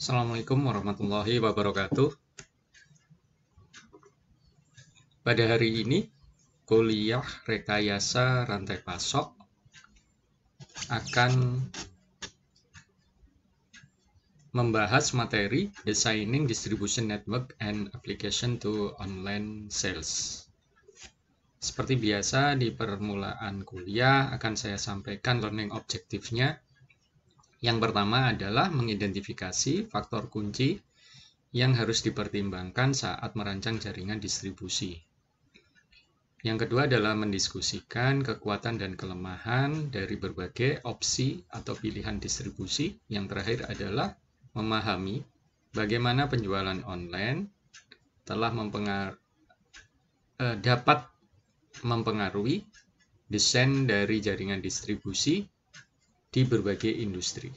Assalamualaikum warahmatullahi wabarakatuh. Pada hari ini, kuliah rekayasa rantai pasok akan membahas materi Designing Distribution Network and Application to Online Sales. Seperti biasa, di permulaan kuliah akan saya sampaikan learning objektifnya. Yang pertama adalah mengidentifikasi faktor kunci yang harus dipertimbangkan saat merancang jaringan distribusi. Yang kedua adalah mendiskusikan kekuatan dan kelemahan dari berbagai opsi atau pilihan distribusi. Yang terakhir adalah memahami bagaimana penjualan online telah dapat mempengaruhi desain dari jaringan distribusi di berbagai industri.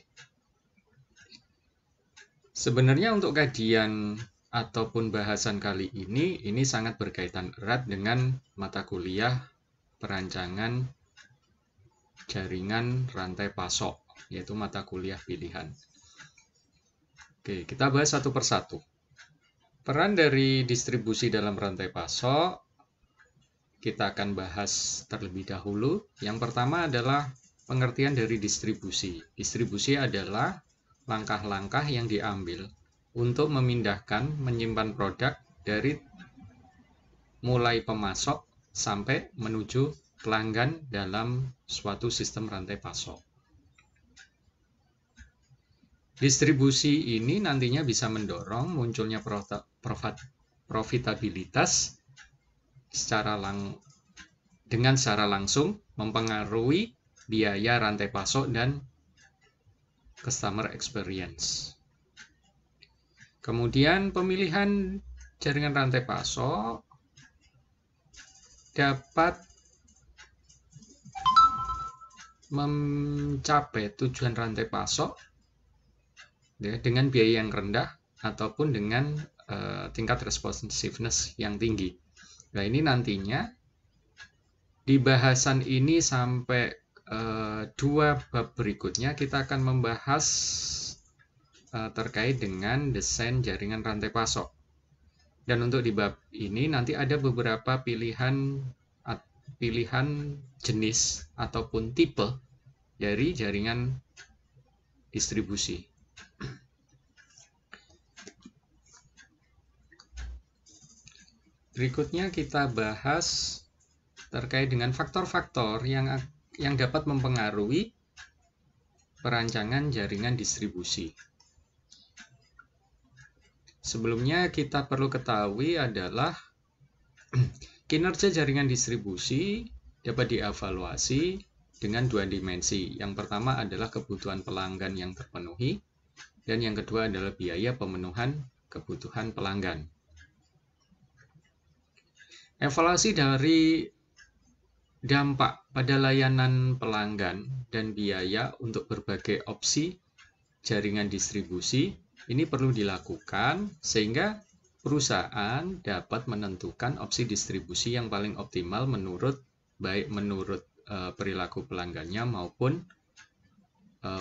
Sebenarnya untuk kajian ataupun bahasan kali ini sangat berkaitan erat dengan mata kuliah perancangan jaringan rantai pasok, yaitu mata kuliah pilihan. Oke, kita bahas satu persatu. Peran dari distribusi dalam rantai pasok kita akan bahas terlebih dahulu. Yang pertama adalah pengertian dari distribusi. Distribusi adalah langkah-langkah yang diambil untuk memindahkan, menyimpan produk dari mulai pemasok sampai menuju pelanggan dalam suatu sistem rantai pasok. Distribusi ini nantinya bisa mendorong munculnya profitabilitas dengan secara langsung mempengaruhi biaya rantai pasok dan customer experience. Kemudian pemilihan jaringan rantai pasok dapat mencapai tujuan rantai pasok dengan biaya yang rendah ataupun dengan tingkat responsiveness yang tinggi. Nah, ini nantinya di bahasan ini sampai dua bab berikutnya kita akan membahas terkait dengan desain jaringan rantai pasok. Dan untuk di bab ini nanti ada beberapa pilihan jenis ataupun tipe dari jaringan distribusi. Berikutnya kita bahas terkait dengan faktor-faktor yang dapat mempengaruhi perancangan jaringan distribusi. Sebelumnya kita perlu ketahui adalah kinerja jaringan distribusi dapat dievaluasi dengan dua dimensi. Yang pertama adalah kebutuhan pelanggan yang terpenuhi, dan yang kedua adalah biaya pemenuhan kebutuhan pelanggan. Evaluasi dari dampak pada layanan pelanggan dan biaya untuk berbagai opsi jaringan distribusi ini perlu dilakukan sehingga perusahaan dapat menentukan opsi distribusi yang paling optimal menurut perilaku pelanggannya maupun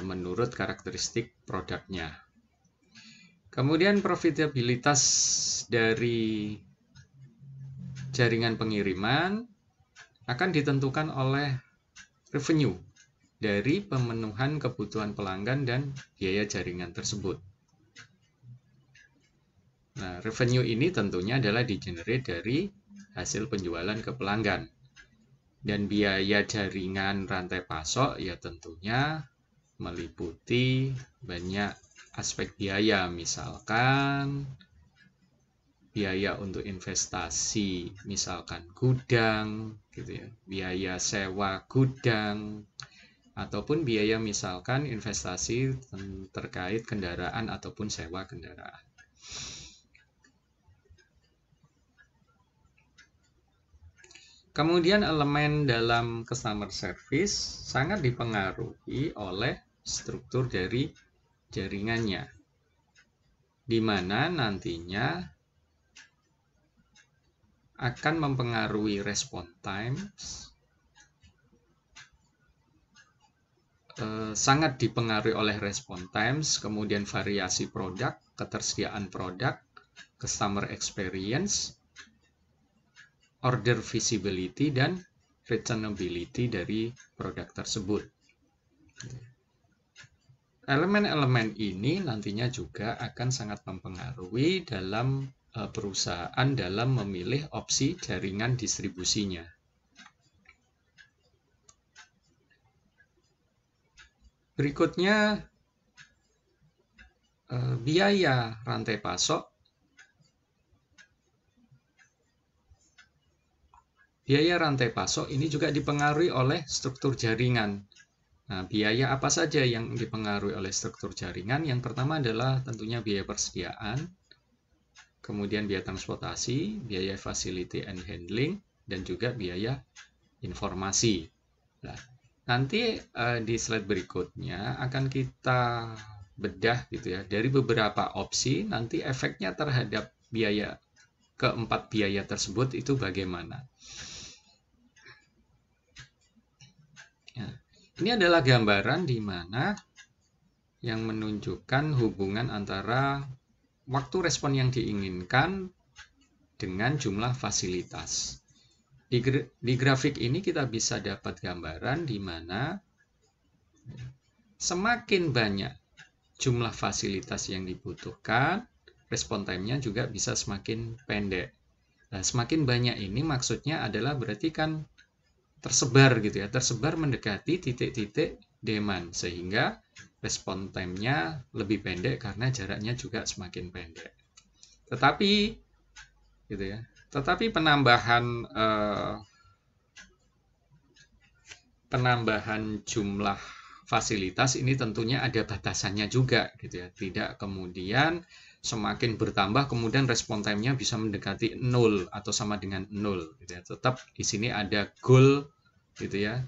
menurut karakteristik produknya. Kemudian profitabilitas dari jaringan pengiriman akan ditentukan oleh revenue dari pemenuhan kebutuhan pelanggan dan biaya jaringan tersebut. Nah, revenue ini tentunya adalah di-generate dari hasil penjualan ke pelanggan. Dan biaya jaringan rantai pasok ya tentunya meliputi banyak aspek biaya, misalkan biaya untuk investasi, misalkan gudang, gitu ya, biaya sewa gudang, ataupun biaya misalkan investasi terkait kendaraan ataupun sewa kendaraan. Kemudian elemen dalam customer service sangat dipengaruhi oleh struktur dari jaringannya, di mana nantinya akan mempengaruhi respon times, sangat dipengaruhi oleh response times, kemudian variasi produk, ketersediaan produk, customer experience, order visibility, dan returnability dari produk tersebut. Elemen-elemen ini nantinya juga akan sangat mempengaruhi dalam perusahaan dalam memilih opsi jaringan distribusinya. Berikutnya, biaya rantai pasok. Biaya rantai pasok ini juga dipengaruhi oleh struktur jaringan. Nah, biaya apa saja yang dipengaruhi oleh struktur jaringan? Yang pertama adalah tentunya biaya persediaan, kemudian biaya transportasi, biaya facility and handling, dan juga biaya informasi. Nah, nanti di slide berikutnya akan kita bedah gitu ya, dari beberapa opsi, nanti efeknya terhadap biaya keempat biaya tersebut itu bagaimana. Nah, ini adalah gambaran di mana yang menunjukkan hubungan antara waktu respon yang diinginkan dengan jumlah fasilitas. Di grafik ini kita bisa dapat gambaran di mana semakin banyak jumlah fasilitas yang dibutuhkan, respon time-nya juga bisa semakin pendek. Nah, semakin banyak ini maksudnya adalah berarti kan tersebar gitu ya, tersebar mendekati titik-titik demand, sehingga respon time-nya lebih pendek karena jaraknya juga semakin pendek. Tetapi gitu ya, penambahan jumlah fasilitas ini tentunya ada batasannya juga gitu ya. Tidak kemudian semakin bertambah kemudian respon time-nya bisa mendekati 0 atau sama dengan 0 gitu ya. Tetap di sini ada goal gitu ya.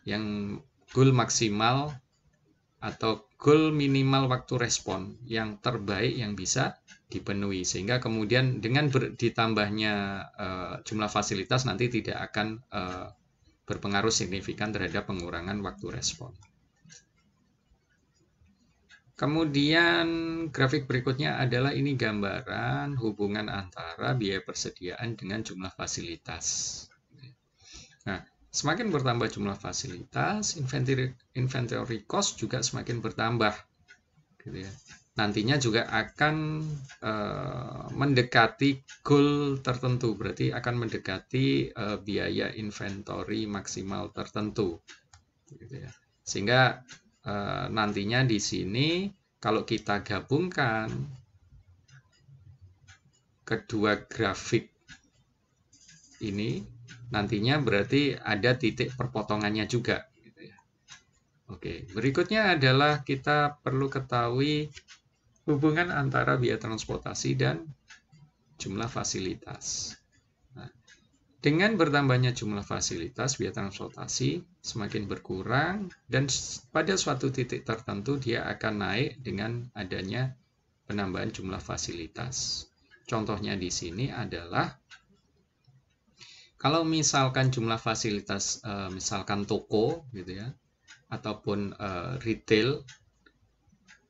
Yang goal maksimal atau goal minimal waktu respon yang terbaik yang bisa dipenuhi, sehingga kemudian dengan ditambahnya jumlah fasilitas nanti tidak akan berpengaruh signifikan terhadap pengurangan waktu respon. Kemudian grafik berikutnya adalah ini gambaran hubungan antara biaya persediaan dengan jumlah fasilitas. Nah, semakin bertambah jumlah fasilitas, inventory cost juga semakin bertambah, gitu ya. Nantinya juga akan mendekati goal tertentu, berarti akan mendekati biaya inventory maksimal tertentu, gitu ya. Sehingga nantinya di sini kalau kita gabungkan kedua grafik ini, nantinya berarti ada titik perpotongannya juga. Gitu ya. Oke, berikutnya adalah kita perlu ketahui hubungan antara biaya transportasi dan jumlah fasilitas. Nah, dengan bertambahnya jumlah fasilitas, biaya transportasi semakin berkurang dan pada suatu titik tertentu dia akan naik dengan adanya penambahan jumlah fasilitas. Contohnya di sini adalah kalau misalkan jumlah fasilitas misalkan toko gitu ya, ataupun retail,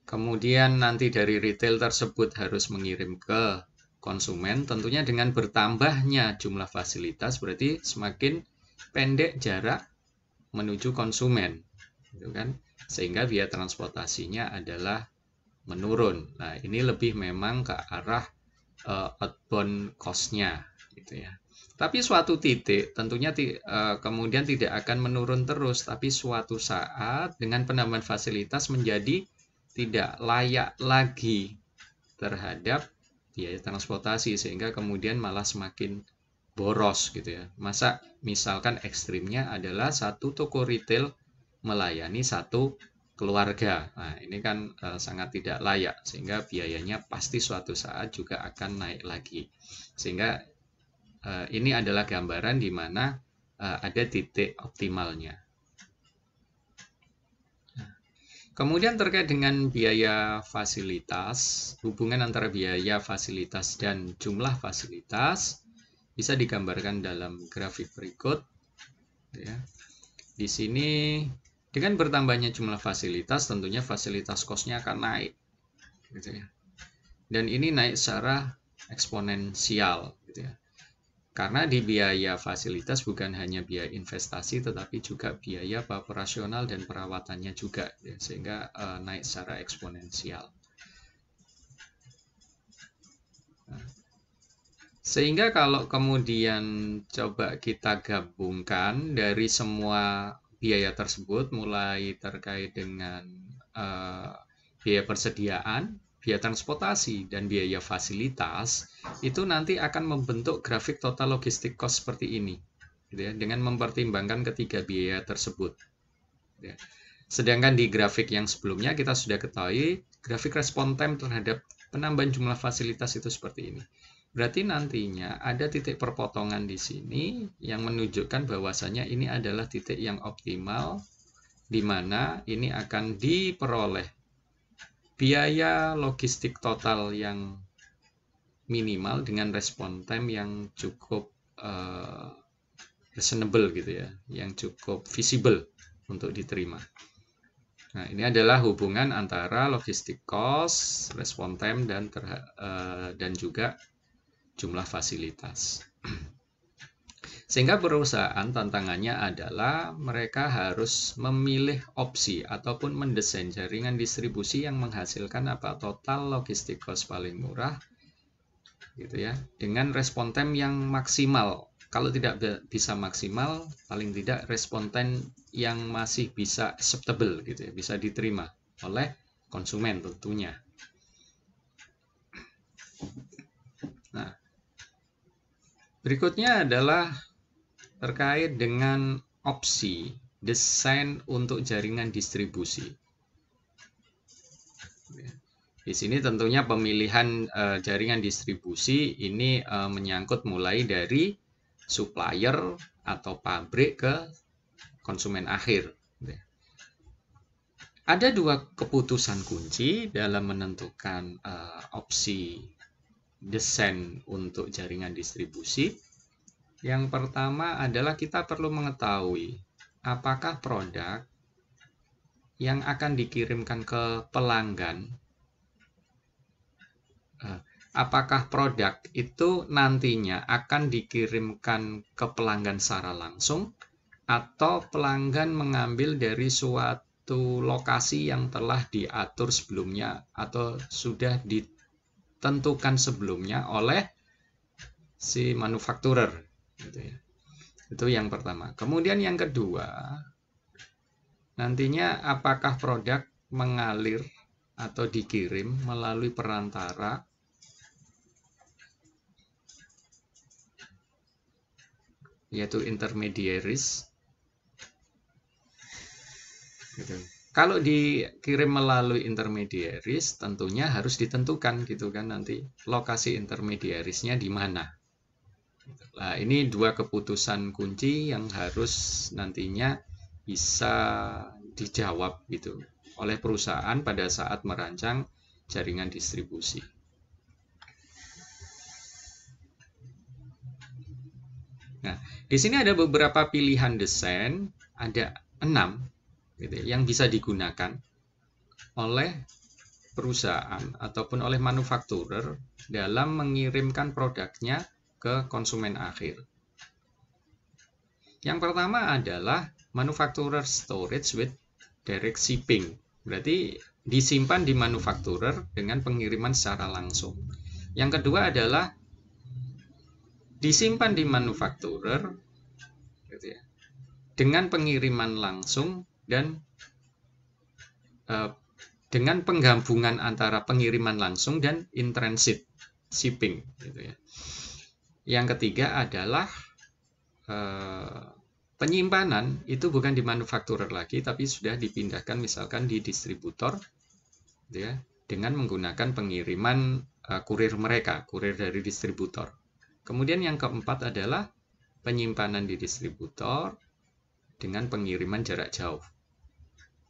kemudian nanti dari retail tersebut harus mengirim ke konsumen, tentunya dengan bertambahnya jumlah fasilitas berarti semakin pendek jarak menuju konsumen, gitu kan? Sehingga biaya transportasinya adalah menurun. Nah, ini lebih memang ke arah outbound cost-nya, gitu ya. Tapi suatu titik tentunya kemudian tidak akan menurun terus, tapi suatu saat dengan penambahan fasilitas menjadi tidak layak lagi terhadap biaya transportasi, sehingga kemudian malah semakin boros gitu ya. Masa misalkan ekstrimnya adalah satu toko retail melayani satu keluarga. Nah, ini kan sangat tidak layak, sehingga biayanya pasti suatu saat juga akan naik lagi. Sehingga ini adalah gambaran di mana ada titik optimalnya. Kemudian terkait dengan biaya fasilitas, hubungan antara biaya fasilitas dan jumlah fasilitas bisa digambarkan dalam grafik berikut. Ya. Di sini Dengan bertambahnya jumlah fasilitas, tentunya fasilitas cost-nya akan naik, gitu ya. Dan ini naik secara eksponensial, gitu ya. Karena di biaya fasilitas bukan hanya biaya investasi, tetapi juga biaya operasional dan perawatannya juga, ya, sehingga naik secara eksponensial. Sehingga kalau kemudian coba kita gabungkan dari semua biaya tersebut, mulai terkait dengan biaya persediaan, biaya transportasi, dan biaya fasilitas, itu nanti akan membentuk grafik total logistik cost seperti ini, gitu ya, dengan mempertimbangkan ketiga biaya tersebut. Ya. Sedangkan di grafik yang sebelumnya kita sudah ketahui grafik respon time terhadap penambahan jumlah fasilitas itu seperti ini. Berarti nantinya ada titik perpotongan di sini yang menunjukkan bahwasanya ini adalah titik yang optimal, di mana ini akan diperoleh biaya logistik total yang minimal dengan respon time yang cukup reasonable, gitu ya, yang cukup visible untuk diterima. Nah, ini adalah hubungan antara logistik cost, respon time, dan juga jumlah fasilitas. Sehingga perusahaan tantangannya adalah mereka harus memilih opsi ataupun mendesain jaringan distribusi yang menghasilkan total logistik cost paling murah, gitu ya, dengan respon time yang maksimal. Kalau tidak bisa maksimal, paling tidak respon time yang masih bisa acceptable, gitu ya, bisa diterima oleh konsumen tentunya. Nah, berikutnya adalah terkait dengan opsi desain untuk jaringan distribusi. Di sini tentunya pemilihan jaringan distribusi ini menyangkut mulai dari supplier atau pabrik ke konsumen akhir. Ada dua keputusan kunci dalam menentukan opsi desain untuk jaringan distribusi. Yang pertama adalah kita perlu mengetahui apakah produk yang akan dikirimkan ke pelanggan, apakah produk itu nantinya akan dikirimkan ke pelanggan secara langsung atau pelanggan mengambil dari suatu lokasi yang telah diatur sebelumnya atau sudah ditentukan sebelumnya oleh si manufakturer. Gitu ya. Itu yang pertama. Kemudian yang kedua, nantinya apakah produk mengalir atau dikirim melalui perantara yaitu intermediaries. Gitu. Kalau dikirim melalui intermediaries, tentunya harus ditentukan, gitu kan, nanti lokasi intermediariesnya di mana. Nah, ini dua keputusan kunci yang harus nantinya bisa dijawab, gitu, oleh perusahaan pada saat merancang jaringan distribusi. Nah, di sini ada beberapa pilihan desain, ada 6, gitu, yang bisa digunakan oleh perusahaan ataupun oleh manufakturer dalam mengirimkan produknya ke konsumen akhir. Yang pertama adalah manufacturer storage with direct shipping. Berarti disimpan di manufakturer dengan pengiriman secara langsung. Yang kedua adalah disimpan di manufakturer, gitu ya, dengan pengiriman langsung dan dengan penggabungan antara pengiriman langsung dan in transit shipping, gitu ya. Yang ketiga adalah penyimpanan itu bukan di manufakturer lagi, tapi sudah dipindahkan misalkan di distributor, gitu ya, dengan menggunakan pengiriman kurir mereka, kurir dari distributor. Kemudian yang keempat adalah penyimpanan di distributor dengan pengiriman jarak jauh.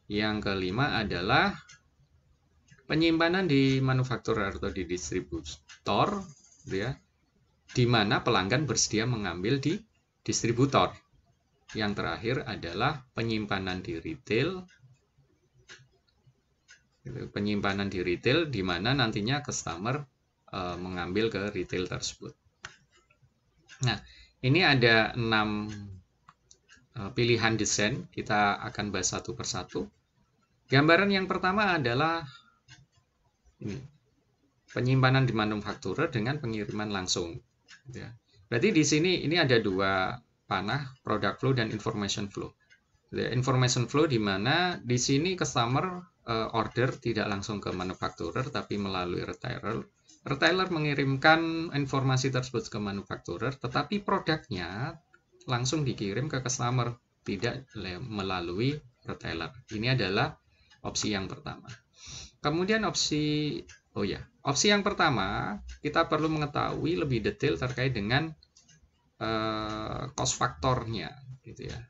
Yang kelima adalah penyimpanan di manufakturer atau di distributor, gitu ya, di mana pelanggan bersedia mengambil di distributor. yang terakhir adalah penyimpanan di retail. Penyimpanan di retail di mana nantinya customer mengambil ke retail tersebut. Nah, ini ada 6 pilihan desain. Kita akan bahas satu persatu. Gambaran yang pertama adalah ini, penyimpanan di manufakturer dengan pengiriman langsung. Berarti di sini ini ada 2 panah, product flow dan information flow. Information flow di mana di sini customer order tidak langsung ke manufakturer tapi melalui retailer. Retailer mengirimkan informasi tersebut ke manufakturer, tetapi produknya langsung dikirim ke customer, tidak melalui retailer. Ini adalah opsi yang pertama. Kemudian opsi yang pertama, kita perlu mengetahui lebih detail terkait dengan cost faktornya, gitu ya.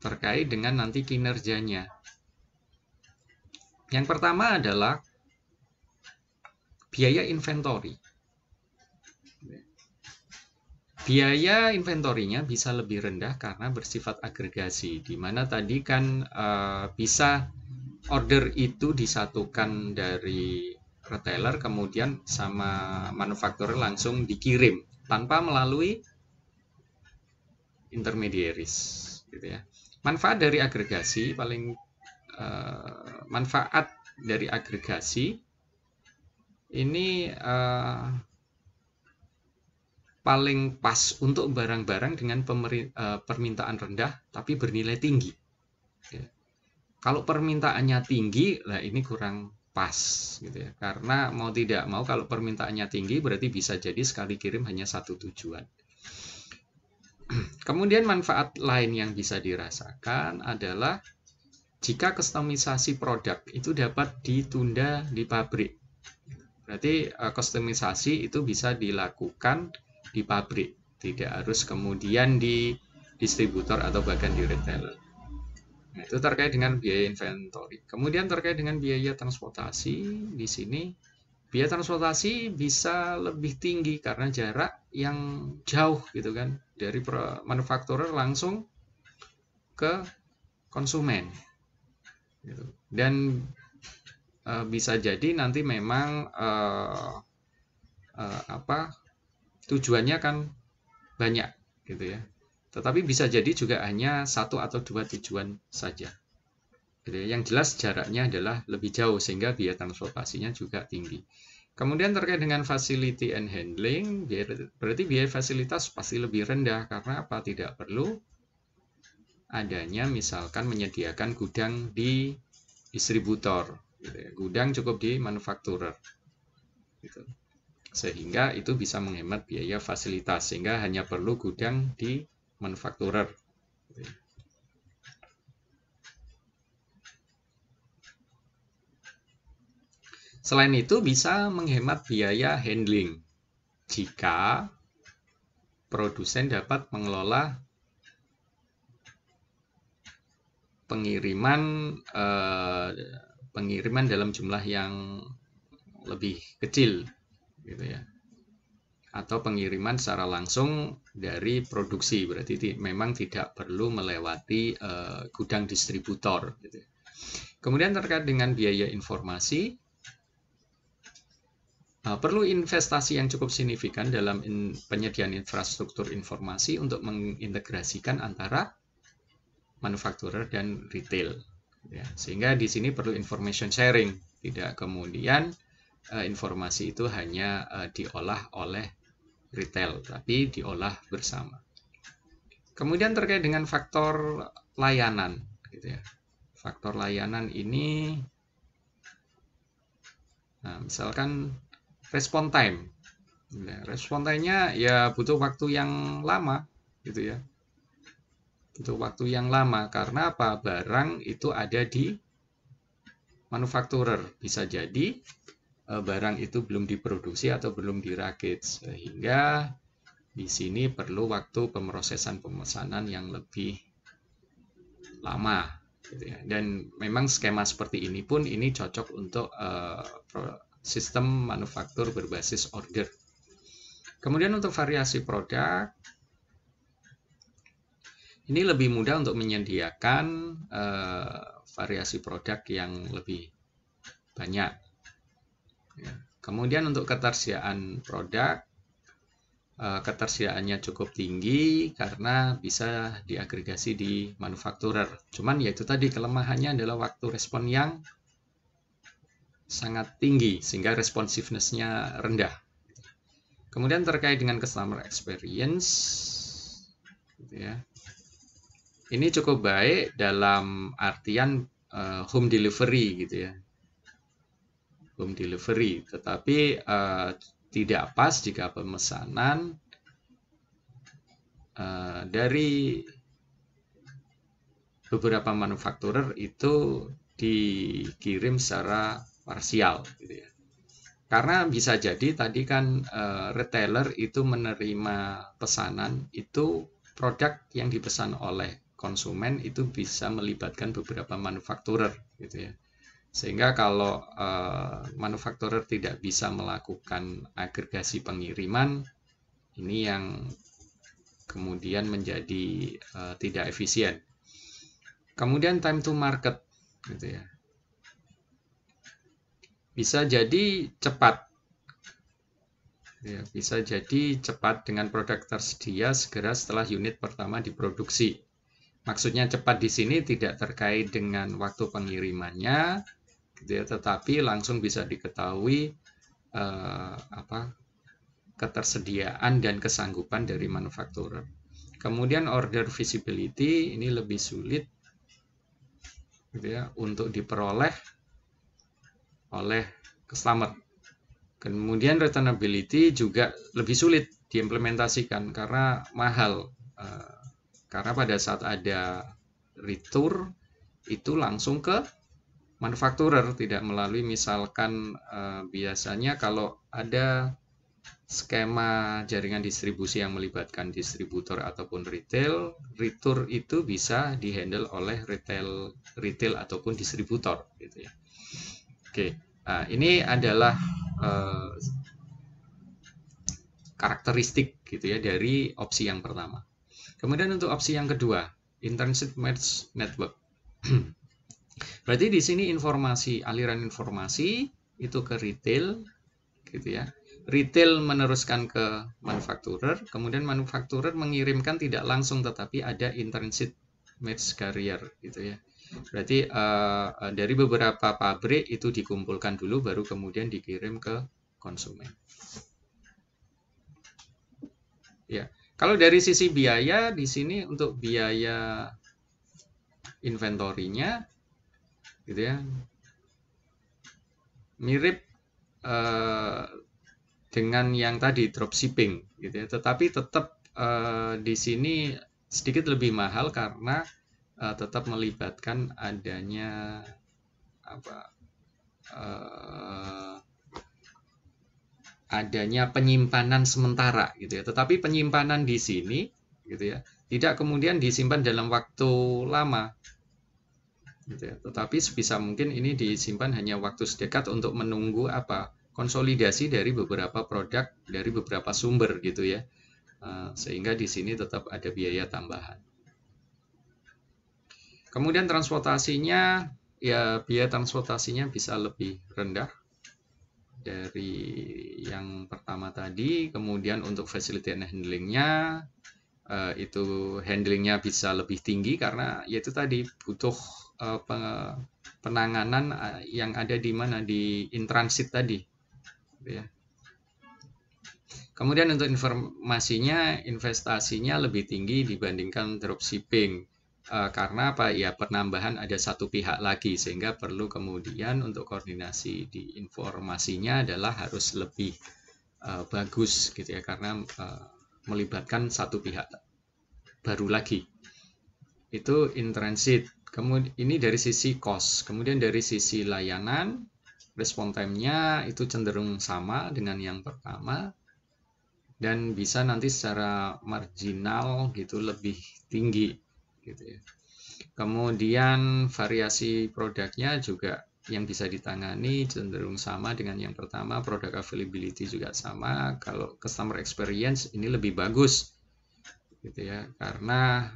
Terkait dengan nanti kinerjanya. Yang pertama adalah biaya inventory. Biaya inventorinya bisa lebih rendah karena bersifat agregasi, di mana tadi kan bisa order itu disatukan dari retailer kemudian sama manufaktur langsung dikirim tanpa melalui intermediaries, gitu ya. Manfaat dari agregasi ini paling pas untuk barang-barang dengan permintaan rendah tapi bernilai tinggi. Ya. Kalau permintaannya tinggi, lah ini kurang pas, gitu ya. Karena mau tidak mau kalau permintaannya tinggi berarti bisa jadi sekali kirim hanya satu tujuan. Kemudian manfaat lain yang bisa dirasakan adalah jika kustomisasi produk itu dapat ditunda di pabrik. Berarti kustomisasi itu bisa dilakukan di pabrik, tidak harus kemudian di distributor atau bahkan di retailer. Nah, itu terkait dengan biaya inventory. Kemudian terkait dengan biaya transportasi, di sini biaya transportasi bisa lebih tinggi karena jarak yang jauh, gitu kan, dari manufakturer langsung ke konsumen, gitu. Dan bisa jadi nanti memang tujuannya kan banyak, gitu ya. Tetapi bisa jadi juga hanya 1 atau 2 tujuan saja. Yang jelas jaraknya adalah lebih jauh sehingga biaya transportasinya juga tinggi. Kemudian terkait dengan facility and handling, berarti biaya fasilitas pasti lebih rendah karena apa? Tidak perlu adanya misalkan menyediakan gudang di distributor, gitu ya. Gudang cukup di manufakturer, gitu. Sehingga itu bisa menghemat biaya fasilitas sehingga hanya perlu gudang di manufakturer. Selain itu bisa menghemat biaya handling jika produsen dapat mengelola pengiriman dalam jumlah yang lebih kecil, gitu ya. Atau pengiriman secara langsung dari produksi, berarti memang tidak perlu melewati gudang distributor, gitu. Kemudian terkait dengan biaya informasi, perlu investasi yang cukup signifikan dalam penyediaan infrastruktur informasi untuk mengintegrasikan antara manufakturer dan retail, ya. Sehingga di sini perlu information sharing, tidak kemudian informasi itu hanya diolah oleh retail, tapi diolah bersama. Kemudian terkait dengan faktor layanan, gitu ya. Faktor layanan ini, misalkan respon time. Nah, respon time-nya ya butuh waktu yang lama, gitu ya. Butuh waktu yang lama karena apa? Barang itu ada di manufakturer. Bisa jadi barang itu belum diproduksi atau belum dirakit, sehingga di sini perlu waktu pemrosesan pemesanan yang lebih lama, gitu ya. Dan memang skema seperti ini pun ini cocok untuk sistem manufaktur berbasis order. Kemudian untuk variasi produk, ini lebih mudah untuk menyediakan variasi produk yang lebih banyak. Ya. Kemudian untuk ketersediaan produk, ketersediaannya cukup tinggi karena bisa diagregasi di manufakturer. Cuman ya itu tadi kelemahannya adalah waktu respon yang sangat tinggi sehingga responsiveness-nya rendah. Kemudian terkait dengan customer experience, gitu ya. Ini cukup baik dalam artian home delivery gitu ya. Home delivery, tetapi tidak pas jika pemesanan dari beberapa manufakturer itu dikirim secara parsial gitu ya. Karena bisa jadi tadi kan retailer itu menerima pesanan itu produk yang dipesan oleh konsumen itu bisa melibatkan beberapa manufakturer gitu ya. Sehingga kalau manufakturer tidak bisa melakukan agregasi pengiriman, ini yang kemudian menjadi tidak efisien. Kemudian time to market gitu ya. Bisa jadi cepat. Ya, bisa jadi cepat dengan produk tersedia segera setelah unit pertama diproduksi. Maksudnya cepat di sini tidak terkait dengan waktu pengirimannya, gitu ya, tetapi langsung bisa diketahui ketersediaan dan kesanggupan dari manufakturer. Kemudian order visibility ini lebih sulit, gitu ya, untuk diperoleh oleh customer. Kemudian returnability juga lebih sulit diimplementasikan karena mahal. Karena pada saat ada return itu langsung ke manufakturer, tidak melalui misalkan biasanya kalau ada skema jaringan distribusi yang melibatkan distributor ataupun retail, return itu bisa dihandle oleh retail ataupun distributor gitu ya. Oke, nah, ini adalah karakteristik gitu ya dari opsi yang pertama. Kemudian untuk opsi yang kedua, intrinsic merge network. Berarti di sini aliran informasi itu ke retail, gitu ya. Retail meneruskan ke manufakturer, kemudian manufakturer mengirimkan tidak langsung, tetapi ada intrinsic merge carrier, gitu ya. Berarti dari beberapa pabrik itu dikumpulkan dulu, baru kemudian dikirim ke konsumen. Ya. Kalau dari sisi biaya, di sini untuk biaya inventorinya, gitu ya, mirip dengan yang tadi dropshipping, gitu ya. Tetapi tetap di sini sedikit lebih mahal karena tetap melibatkan adanya adanya penyimpanan sementara gitu ya. Tetapi penyimpanan di sini gitu ya, tidak kemudian disimpan dalam waktu lama gitu ya. Tetapi sebisa mungkin ini disimpan hanya waktu sedekat untuk menunggu konsolidasi dari beberapa produk dari beberapa sumber gitu ya. Sehingga di sini tetap ada biaya tambahan. Kemudian transportasinya, ya biaya transportasinya bisa lebih rendah dari yang pertama tadi. Kemudian untuk facility and handlingnya, itu handlingnya bisa lebih tinggi karena yaitu tadi butuh penanganan yang ada di mana, di in transit tadi, gitu ya. Kemudian untuk informasinya, investasinya lebih tinggi dibandingkan dropshipping. Karena ya penambahan ada satu pihak lagi, sehingga perlu kemudian untuk koordinasi di informasinya adalah harus lebih bagus gitu ya, karena melibatkan satu pihak baru lagi. Itu in transit. Kemudian ini dari sisi cost. Kemudian dari sisi layanan, respon time-nya itu cenderung sama dengan yang pertama, dan bisa nanti secara marginal gitu lebih tinggi gitu ya. Kemudian variasi produknya juga yang bisa ditangani cenderung sama dengan yang pertama, product availability juga sama. Kalau customer experience ini lebih bagus gitu ya, karena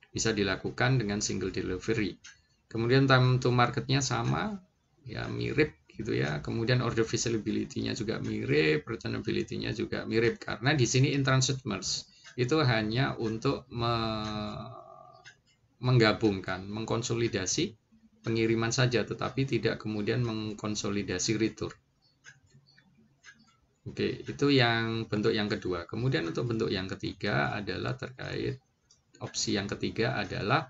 bisa dilakukan dengan single delivery. Kemudian time to marketnya sama, ya mirip gitu ya. Kemudian order visibility-nya juga mirip, returnability-nya juga mirip, karena di sini in-transit merge itu hanya untuk menggabungkan, mengkonsolidasi pengiriman saja, tetapi tidak kemudian mengkonsolidasi return. Oke, itu yang bentuk yang kedua. Kemudian untuk bentuk yang ketiga adalah terkait opsi yang ketiga adalah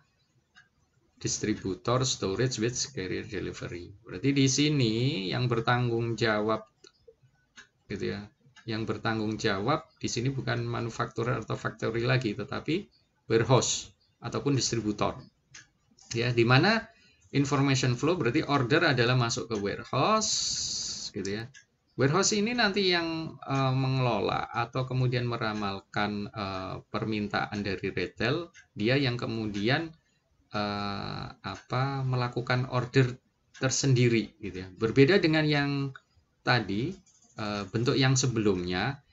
distributor storage with carrier delivery. Berarti di sini yang bertanggung jawab gitu ya. Yang bertanggung jawab di sini bukan manufakturer atau factory lagi, tetapi warehouse ataupun distributor. Ya, di mana information flow berarti order adalah masuk ke warehouse gitu ya. Warehouse ini nanti yang mengelola atau kemudian meramalkan permintaan dari retail, dia yang kemudian melakukan order tersendiri gitu ya. Berbeda dengan yang tadi, bentuk yang sebelumnya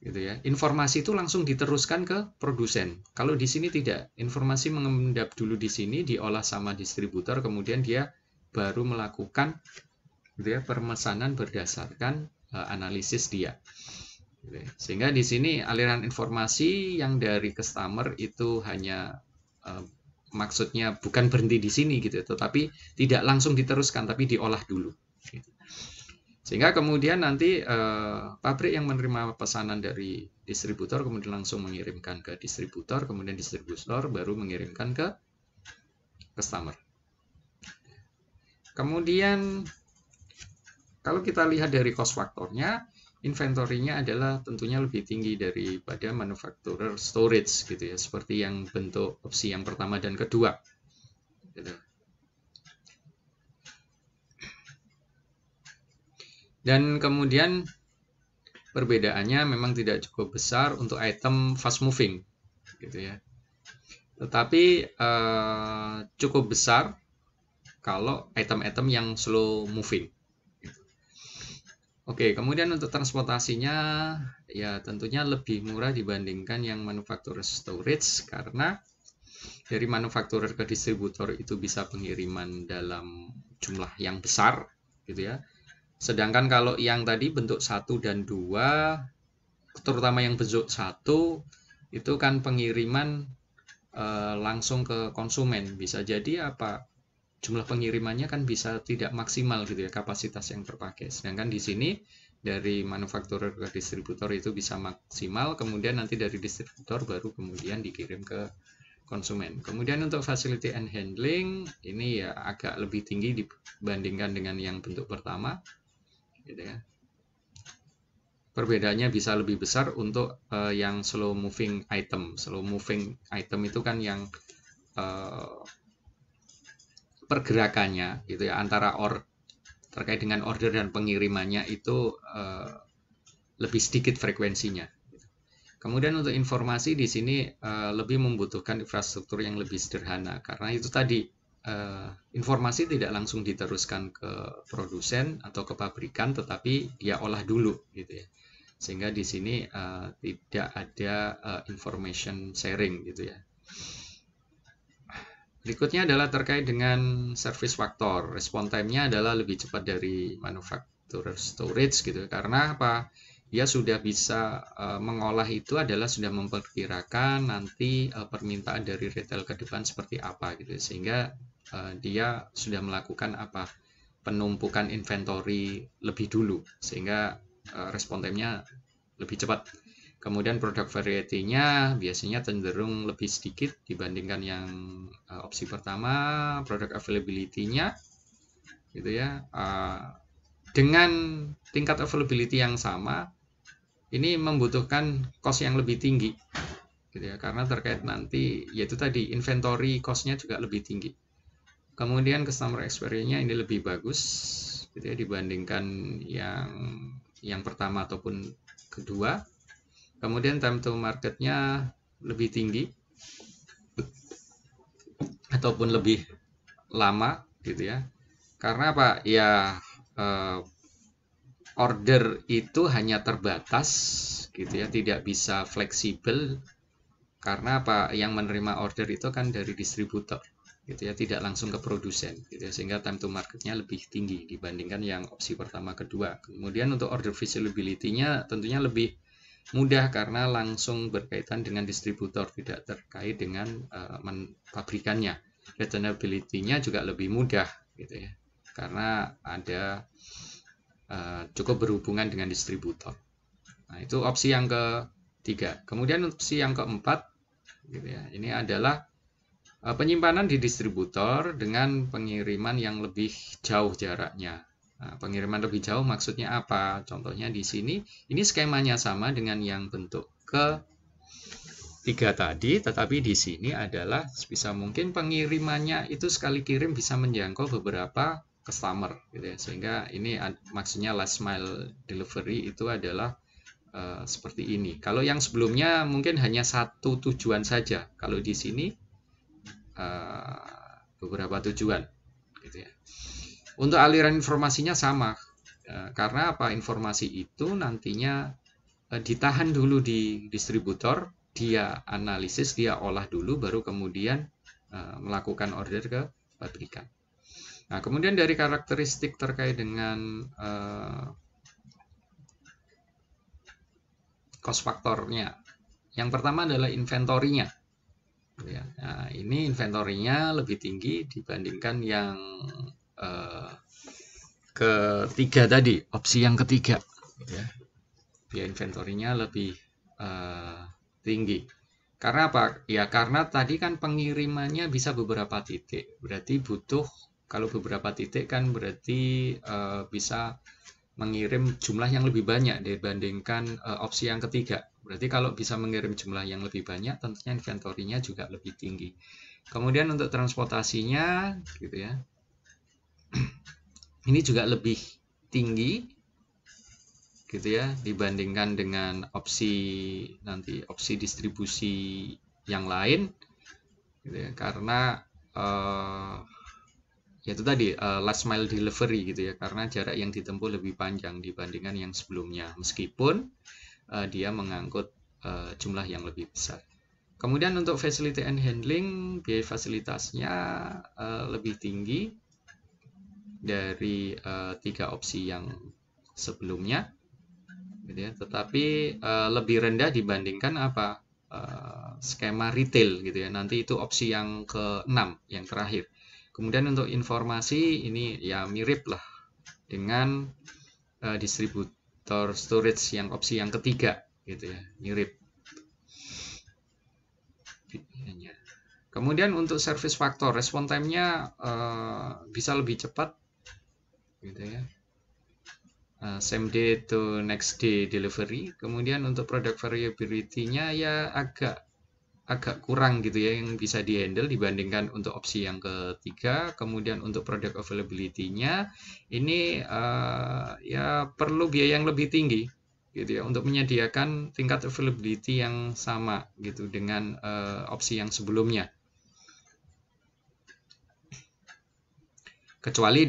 gitu ya. Informasi itu langsung diteruskan ke produsen. Kalau di sini tidak, informasi mengendap dulu di sini, diolah sama distributor, kemudian dia baru melakukan gitu ya, pemesanan berdasarkan analisis dia. Sehingga di sini aliran informasi yang dari customer itu hanya maksudnya bukan berhenti di sini gitu, tetapi tidak langsung diteruskan, tapi diolah dulu. Gitu. Sehingga kemudian nanti pabrik yang menerima pesanan dari distributor kemudian langsung mengirimkan ke distributor, kemudian distributor baru mengirimkan ke customer. Kemudian kalau kita lihat dari cost faktornya, inventory-nya adalah tentunya lebih tinggi daripada manufacturer storage gitu ya, seperti yang bentuk opsi yang pertama dan kedua. Gitu. Dan kemudian perbedaannya memang tidak cukup besar untuk item fast moving gitu ya. Tetapi cukup besar kalau item-item yang slow moving. Oke, kemudian untuk transportasinya ya tentunya lebih murah dibandingkan yang manufacturer storage, karena dari manufacturer ke distributor itu bisa pengiriman dalam jumlah yang besar gitu ya. Sedangkan kalau yang tadi bentuk 1 dan 2, terutama yang bentuk 1 itu kan pengiriman langsung ke konsumen, bisa jadi jumlah pengirimannya kan bisa tidak maksimal gitu ya, kapasitas yang terpakai. Sedangkan di sini dari manufakturer ke distributor itu bisa maksimal, kemudian nanti dari distributor baru kemudian dikirim ke konsumen. Kemudian untuk facility and handling ini ya agak lebih tinggi dibandingkan dengan yang bentuk pertama gitu ya. Perbedaannya bisa lebih besar untuk yang slow moving item. Slow moving item itu kan yang pergerakannya gitu ya, antara terkait dengan order dan pengirimannya itu lebih sedikit frekuensinya. Kemudian untuk informasi di sini lebih membutuhkan infrastruktur yang lebih sederhana, karena itu tadi informasi tidak langsung diteruskan ke produsen atau ke pabrikan, tetapi dia olah dulu gitu ya. Sehingga di sini tidak ada information sharing gitu ya. Berikutnya adalah terkait dengan service factor. Respon time-nya adalah lebih cepat dari manufacturer storage gitu. Karena apa? Dia sudah bisa mengolah itu adalah sudah memperkirakan nanti permintaan dari retail ke depan seperti apa gitu. Sehingga dia sudah melakukan penumpukan inventory lebih dulu. Sehingga respon time-nya lebih cepat. Kemudian produk variety-nya biasanya cenderung lebih sedikit dibandingkan yang opsi pertama. Produk availability-nya gitu ya, dengan tingkat availability yang sama, ini membutuhkan cost yang lebih tinggi gitu ya, karena terkait nanti yaitu tadi inventory cost-nya juga lebih tinggi. Kemudian customer experience-nya ini lebih bagus gitu ya dibandingkan yang pertama ataupun kedua. Kemudian time to market-nya lebih tinggi ataupun lebih lama gitu ya. Karena apa? Ya order itu hanya terbatas gitu ya, tidak bisa fleksibel Karena apa? Yang menerima order itu kan dari distributor, gitu ya, tidak langsung ke produsen, gitu ya, sehingga time to marketnya lebih tinggi dibandingkan yang opsi pertama kedua. Kemudian untuk order visibility-nya tentunya lebih mudah karena langsung berkaitan dengan distributor, tidak terkait dengan pabrikannya. Returnability-nya juga lebih mudah, gitu ya, karena ada cukup berhubungan dengan distributor. Nah, itu opsi yang ketiga. Kemudian opsi yang keempat, gitu ya, ini adalah penyimpanan di distributor dengan pengiriman yang lebih jauh jaraknya. Nah, pengiriman lebih jauh maksudnya apa? Contohnya di sini, ini skemanya sama dengan yang bentuk ketiga tadi, tetapi di sini adalah sebisa mungkin pengirimannya itu sekali kirim bisa menjangkau beberapa customer, gitu ya. Sehingga ini maksudnya last mile delivery itu adalah seperti ini. Kalau yang sebelumnya mungkin hanya satu tujuan saja. Kalau di sini beberapa tujuan, gitu ya. Untuk aliran informasinya sama, karena apa? Informasi itu nantinya ditahan dulu di distributor, dia analisis, dia olah dulu, baru kemudian melakukan order ke pabrikan. Nah, kemudian dari karakteristik terkait dengan cost faktornya, yang pertama adalah inventory-nya. Nah, ini inventory-nya lebih tinggi dibandingkan yang ketiga tadi, opsi yang ketiga, ya. Biaya inventory-nya lebih tinggi. Karena apa? Ya karena tadi kan pengirimannya bisa beberapa titik. Berarti butuh, kalau beberapa titik kan berarti bisa mengirim jumlah yang lebih banyak dibandingkan opsi yang ketiga. Berarti kalau bisa mengirim jumlah yang lebih banyak, tentunya inventory-nya juga lebih tinggi. Kemudian untuk transportasinya, gitu ya, ini juga lebih tinggi, gitu ya, dibandingkan dengan opsi distribusi yang lain, gitu ya, karena yaitu tadi last mile delivery, gitu ya, karena jarak yang ditempuh lebih panjang dibandingkan yang sebelumnya, meskipun dia mengangkut jumlah yang lebih besar. Kemudian untuk facility and handling, biaya fasilitasnya lebih tinggi dari tiga opsi yang sebelumnya, gitu ya, tetapi lebih rendah dibandingkan apa? Skema retail, gitu ya. Nanti itu opsi yang ke-6, yang terakhir. Kemudian untuk informasi ini ya mirip lah dengan distributor storage yang opsi yang ketiga, gitu ya, mirip. Kemudian untuk service factor, respon time-nya bisa lebih cepat, gitu ya. Same day to next day delivery. Kemudian untuk product variability-nya ya agak kurang, gitu ya, yang bisa di-handle dibandingkan untuk opsi yang ketiga. Kemudian untuk product availability-nya ini ya perlu biaya yang lebih tinggi, gitu ya, untuk menyediakan tingkat availability yang sama, gitu, dengan opsi yang sebelumnya. Kecuali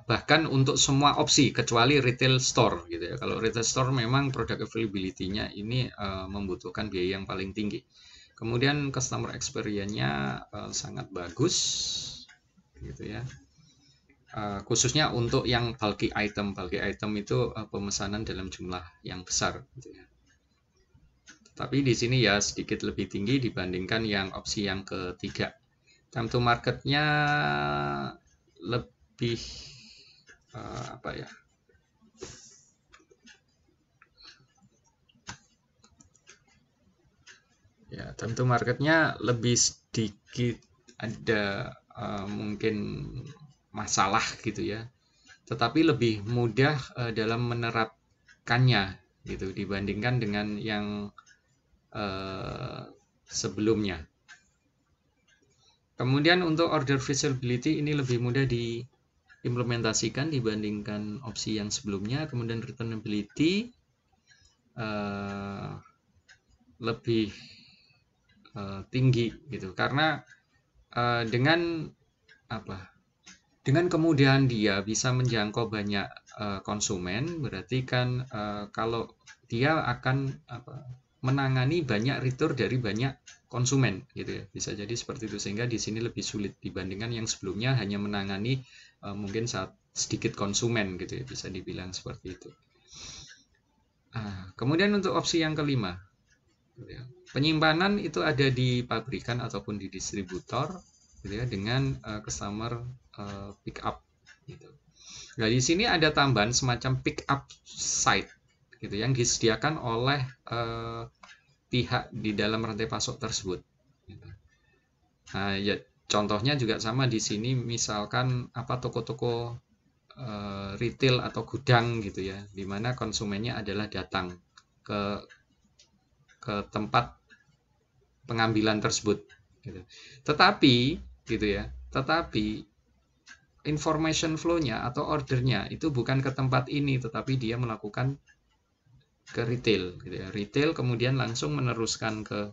bahkan untuk semua opsi kecuali retail store, gitu ya. Kalau retail store memang product availability-nya ini membutuhkan biaya yang paling tinggi. Kemudian customer experience-nya sangat bagus, gitu ya. Khususnya untuk yang bulky item itu pemesanan dalam jumlah yang besar, gitu ya. Tapi di sini ya sedikit lebih tinggi dibandingkan yang opsi yang ketiga. Time to market-nya lebih apa ya? Ya, time to market-nya lebih sedikit ada mungkin masalah, gitu ya. Tetapi lebih mudah dalam menerapkannya, gitu, dibandingkan dengan yang sebelumnya. Kemudian untuk order visibility ini lebih mudah diimplementasikan dibandingkan opsi yang sebelumnya. Kemudian returnability lebih tinggi, gitu, karena dengan apa? Dengan kemudahan dia bisa menjangkau banyak konsumen, berarti kan kalau dia akan apa? menangani banyak return dari banyak konsumen gitu ya. Bisa jadi seperti itu, sehingga di sini lebih sulit dibandingkan yang sebelumnya hanya menangani mungkin sedikit konsumen gitu ya, bisa dibilang seperti itu. Kemudian untuk opsi yang kelima, gitu ya, penyimpanan itu ada di pabrikan ataupun di distributor gitu ya, dengan customer pick up gitu. Nah, di sini ada tambahan semacam pick up site gitu yang disediakan oleh pihak di dalam rantai pasok tersebut. Gitu. Nah, ya contohnya juga sama di sini, misalkan toko-toko retail atau gudang gitu ya, dimana konsumennya adalah datang ke tempat pengambilan tersebut. Gitu. Tetapi gitu ya, information flow-nya atau ordernya itu bukan ke tempat ini, tetapi dia melakukan ke retail gitu ya. Retail kemudian langsung meneruskan ke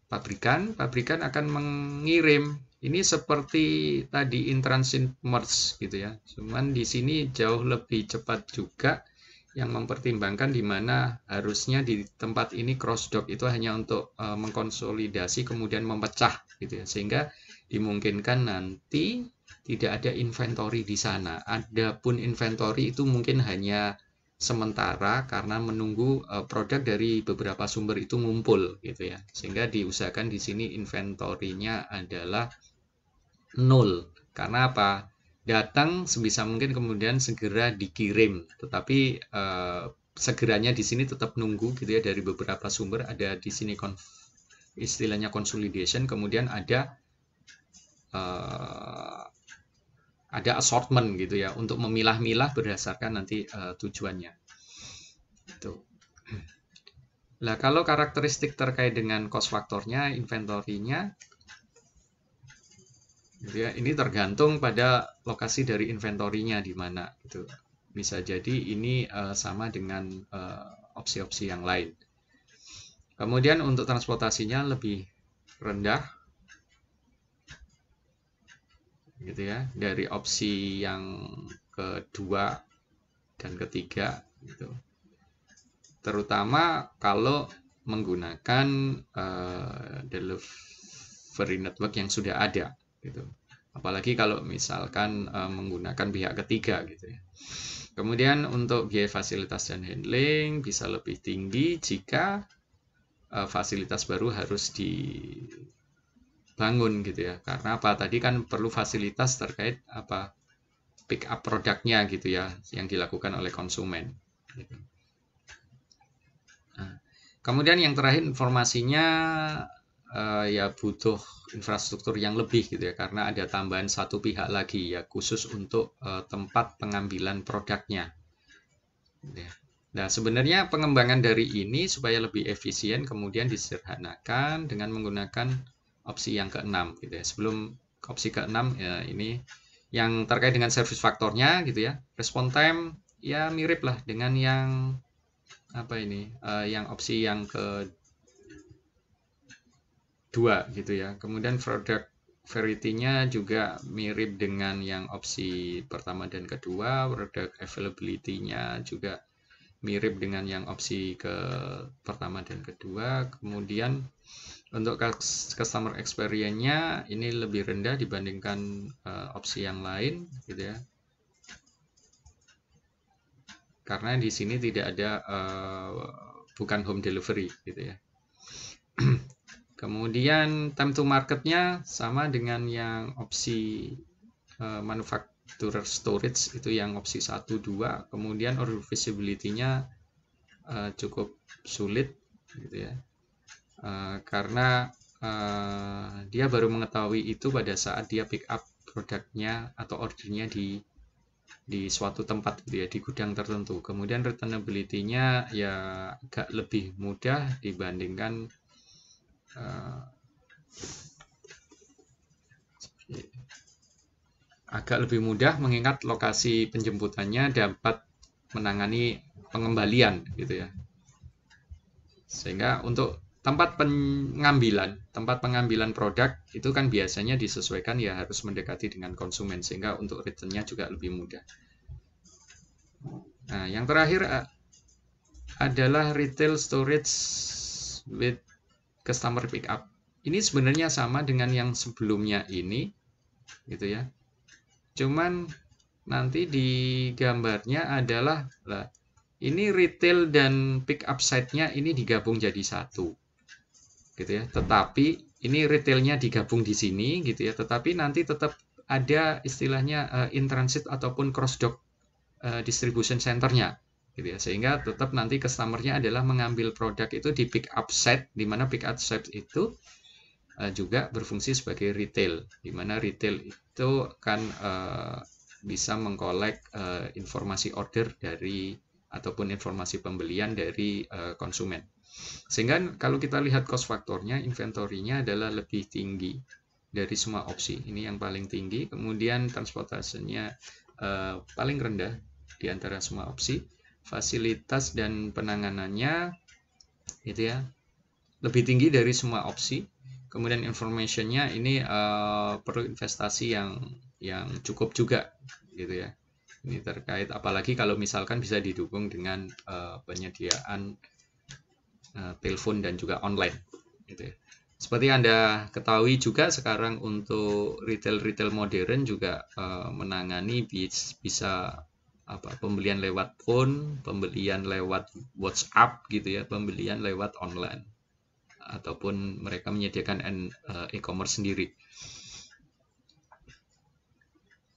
pabrikan akan mengirim. Ini seperti tadi in transit merge gitu ya, cuman di sini jauh lebih cepat juga, yang mempertimbangkan di mana harusnya di tempat ini cross dock itu hanya untuk mengkonsolidasi kemudian memecah gitu ya, sehingga dimungkinkan nanti tidak ada inventory di sana. Adapun inventory itu mungkin hanya sementara karena menunggu produk dari beberapa sumber itu ngumpul gitu ya, sehingga diusahakan di sini inventory-nya adalah 0. Karena apa? Datang sebisa mungkin kemudian segera dikirim, tetapi segeranya di sini tetap nunggu gitu ya, dari beberapa sumber. Ada di sini istilahnya consolidation, kemudian ada assortment gitu ya, untuk memilah-milah berdasarkan nanti tujuannya. Itu. Nah, kalau karakteristik terkait dengan cost faktornya, inventory-nya, gitu ya, ini tergantung pada lokasi dari inventory-nya di mana gitu. Bisa jadi ini sama dengan opsi-opsi yang lain. Kemudian untuk transportasinya lebih rendah gitu ya, dari opsi yang kedua dan ketiga gitu, terutama kalau menggunakan delivery network yang sudah ada gitu, apalagi kalau misalkan menggunakan pihak ketiga gitu ya. Kemudian untuk biaya fasilitas dan handling bisa lebih tinggi jika fasilitas baru harus dibangun gitu ya. Karena apa? Tadi kan perlu fasilitas terkait pick up produknya gitu ya, yang dilakukan oleh konsumen. Gitu. Nah, kemudian yang terakhir informasinya ya butuh infrastruktur yang lebih gitu ya, karena ada tambahan satu pihak lagi ya, khusus untuk tempat pengambilan produknya. Gitu ya. Nah, sebenarnya pengembangan dari ini supaya lebih efisien kemudian disederhanakan dengan menggunakan opsi yang keenam gitu ya. Sebelum opsi keenam ya, ini yang terkait dengan service faktornya gitu ya. Response time ya mirip lah dengan yang yang opsi yang kedua gitu ya. Kemudian product variety-nya juga mirip dengan yang opsi pertama dan kedua. Product availability-nya juga mirip dengan yang opsi pertama dan kedua. Kemudian untuk customer experience-nya ini lebih rendah dibandingkan opsi yang lain gitu ya, karena di sini tidak ada bukan home delivery gitu ya. Kemudian time to market-nya sama dengan yang opsi manufacturer storage itu yang opsi 1, 2. Kemudian order visibility-nya cukup sulit gitu ya, karena dia baru mengetahui itu pada saat dia pick up produknya atau ordernya di suatu tempat gitu ya, di gudang tertentu. Kemudian returnability-nya ya agak lebih mudah dibandingkan mengingat lokasi penjemputannya dapat menangani pengembalian gitu ya. Sehingga untuk tempat pengambilan produk itu kan biasanya disesuaikan ya, harus mendekati dengan konsumen, sehingga untuk return-nya juga lebih mudah. Nah, yang terakhir adalah retail storage with customer pickup. Ini sebenarnya sama dengan yang sebelumnya ini, gitu ya. Cuman nanti di gambarnya adalah ini retail dan pickup site-nya ini digabung jadi satu, gitu ya. Tetapi ini retailnya digabung di sini, gitu ya. Tetapi nanti tetap ada istilahnya in transit ataupun cross dock distribution center-nya, gitu ya. Sehingga tetap nanti customer-nya adalah mengambil produk itu di pick up site, di mana pick up site itu juga berfungsi sebagai retail, di mana retail itu kan bisa mengkolek informasi order dari ataupun informasi pembelian dari konsumen. Sehingga kalau kita lihat cost faktornya, inventory-nya adalah lebih tinggi dari semua opsi. Ini yang paling tinggi, kemudian transportasinya paling rendah di antara semua opsi. Fasilitas dan penanganannya gitu ya lebih tinggi dari semua opsi. Kemudian information-nya ini perlu investasi yang cukup juga gitu ya. Ini terkait apalagi kalau misalkan bisa didukung dengan penyediaan telepon dan juga online gitu ya. Seperti Anda ketahui juga sekarang untuk retail modern juga menangani bisa pembelian lewat phone, pembelian lewat WhatsApp gitu ya, pembelian lewat online ataupun mereka menyediakan e-commerce sendiri.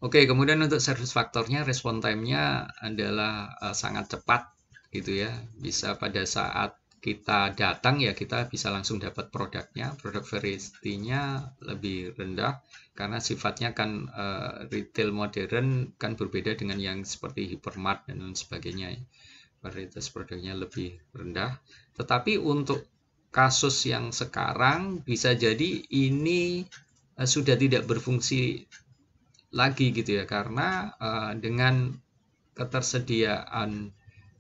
Oke, kemudian untuk service faktornya, respon time-nya adalah sangat cepat gitu ya. Bisa pada saat kita datang ya kita bisa langsung dapat produknya. Produk variety-nya lebih rendah karena sifatnya kan retail modern kan berbeda dengan yang seperti hypermart dan lain sebagainya. Varietas produknya lebih rendah. Tetapi untuk kasus yang sekarang bisa jadi ini sudah tidak berfungsi lagi gitu ya, karena dengan ketersediaan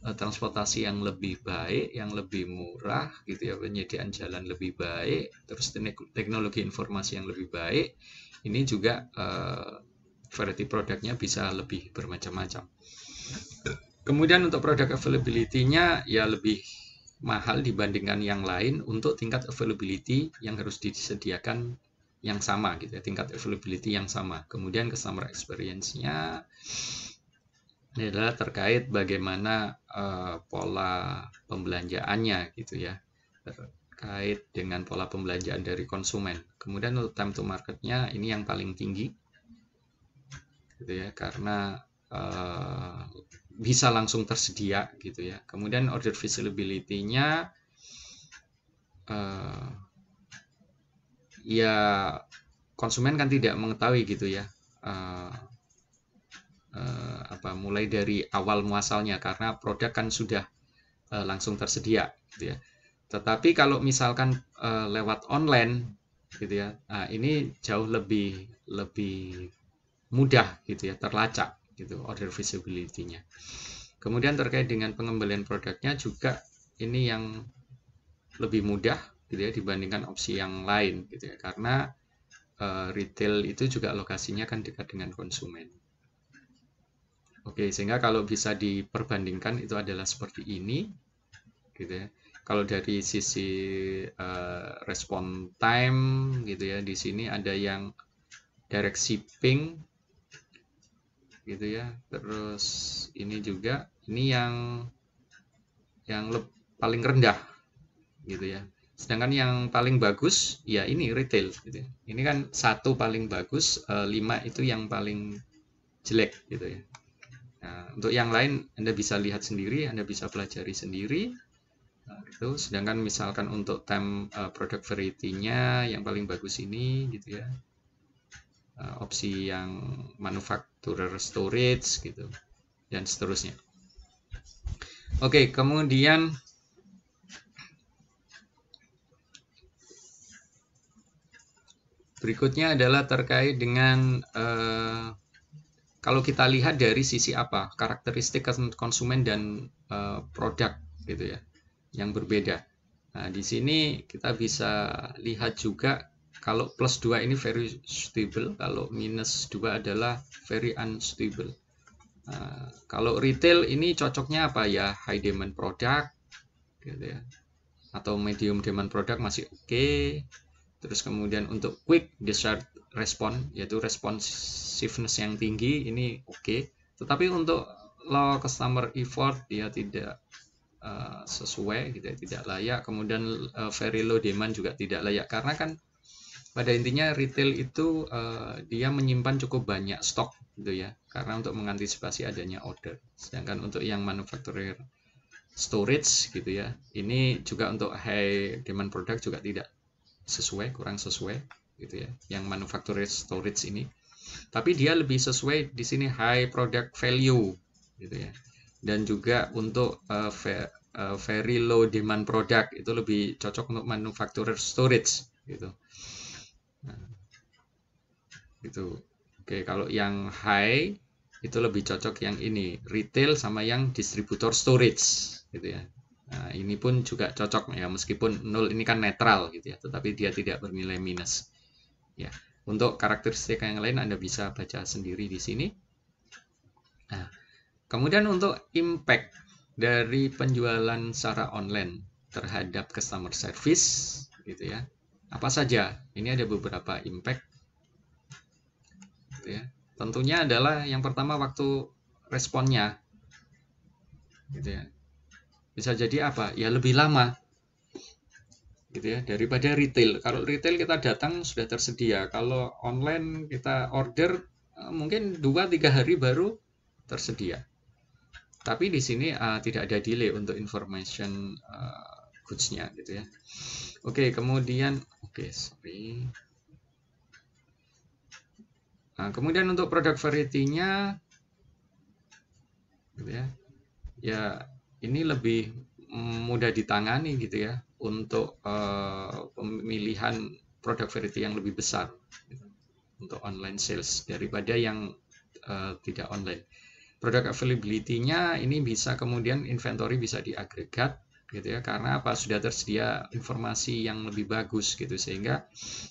transportasi yang lebih baik, yang lebih murah gitu ya, penyediaan jalan lebih baik, terus teknologi informasi yang lebih baik, ini juga variety produknya bisa lebih bermacam-macam. Kemudian untuk produk availability-nya ya lebih mahal dibandingkan yang lain untuk tingkat availability yang harus disediakan yang sama gitu ya, tingkat availability yang sama. Kemudian customer experience-nya adalah terkait bagaimana pola pembelanjaannya gitu ya, terkait dengan pola pembelanjaan dari konsumen. Kemudian untuk time to market-nya ini yang paling tinggi gitu ya, karena bisa langsung tersedia gitu ya. Kemudian order visibility-nya ya konsumen kan tidak mengetahui gitu ya mulai dari awal muasalnya karena produk kan sudah langsung tersedia gitu ya. Tetapi kalau misalkan lewat online gitu ya, ini jauh lebih mudah gitu ya, terlacak gitu order visibility-nya. Kemudian terkait dengan pengembalian produknya juga ini yang lebih mudah gitu ya dibandingkan opsi yang lain gitu ya, karena retail itu juga lokasinya kan dekat dengan konsumen. Oke, sehingga kalau bisa diperbandingkan itu adalah seperti ini gitu ya. Kalau dari sisi respon time gitu ya, di sini ada yang direct shipping gitu ya, terus ini juga ini yang paling rendah gitu ya, sedangkan yang paling bagus ya ini retail gitu ya. Ini kan 1 paling bagus, 5 itu yang paling jelek gitu ya. Nah, untuk yang lain Anda bisa lihat sendiri, Anda bisa pelajari sendiri. Nah, itu sedangkan misalkan untuk time product variety-nya yang paling bagus ini gitu ya. Opsi yang manufacturer storage gitu dan seterusnya. Oke, kemudian berikutnya adalah terkait dengan kalau kita lihat dari sisi apa karakteristik konsumen dan produk gitu ya yang berbeda. Nah, di sini kita bisa lihat juga kalau plus 2 ini very stable, kalau minus 2 adalah very unstable. Kalau retail ini cocoknya apa ya? High demand product gitu ya. Atau medium demand product masih oke. Terus kemudian untuk quick desired response, yaitu responsiveness yang tinggi, ini oke. Tetapi untuk low customer effort dia tidak sesuai gitu ya, tidak layak. Kemudian very low demand juga tidak layak, karena kan pada intinya retail itu dia menyimpan cukup banyak stok gitu ya, karena untuk mengantisipasi adanya order. Sedangkan untuk yang manufacturer storage gitu ya, ini juga untuk high demand product juga tidak sesuai, kurang sesuai gitu ya, yang manufacturer storage ini. Tapi dia lebih sesuai di sini high product value gitu ya. Dan juga untuk very low demand product itu lebih cocok untuk manufacturer storage gitu. Nah, gitu. Oke, kalau yang high itu lebih cocok yang ini, retail sama yang distributor storage gitu ya. Nah, ini pun juga cocok ya, meskipun 0 ini kan netral gitu ya, tetapi dia tidak bernilai minus. Ya, untuk karakteristik yang lain Anda bisa baca sendiri di sini. Nah, kemudian untuk impact dari penjualan secara online terhadap customer service gitu ya. Apa saja? Ini ada beberapa impact gitu ya. Tentunya adalah yang pertama waktu responnya gitu ya. Bisa jadi apa? Ya lebih lama gitu ya daripada retail. Kalau retail kita datang sudah tersedia. Kalau online kita order mungkin 2-3 hari baru tersedia. Tapi di sini tidak ada delay untuk information goods-nya gitu ya. Oke, kemudian sorry. Nah, kemudian untuk product variety-nya gitu ya. Ya, ini lebih mudah ditangani gitu ya untuk pemilihan product variety yang lebih besar gitu, untuk online sales daripada yang tidak online. Product availability-nya ini bisa kemudian inventory bisa diagregat gitu ya, karena apa, sudah tersedia informasi yang lebih bagus gitu, sehingga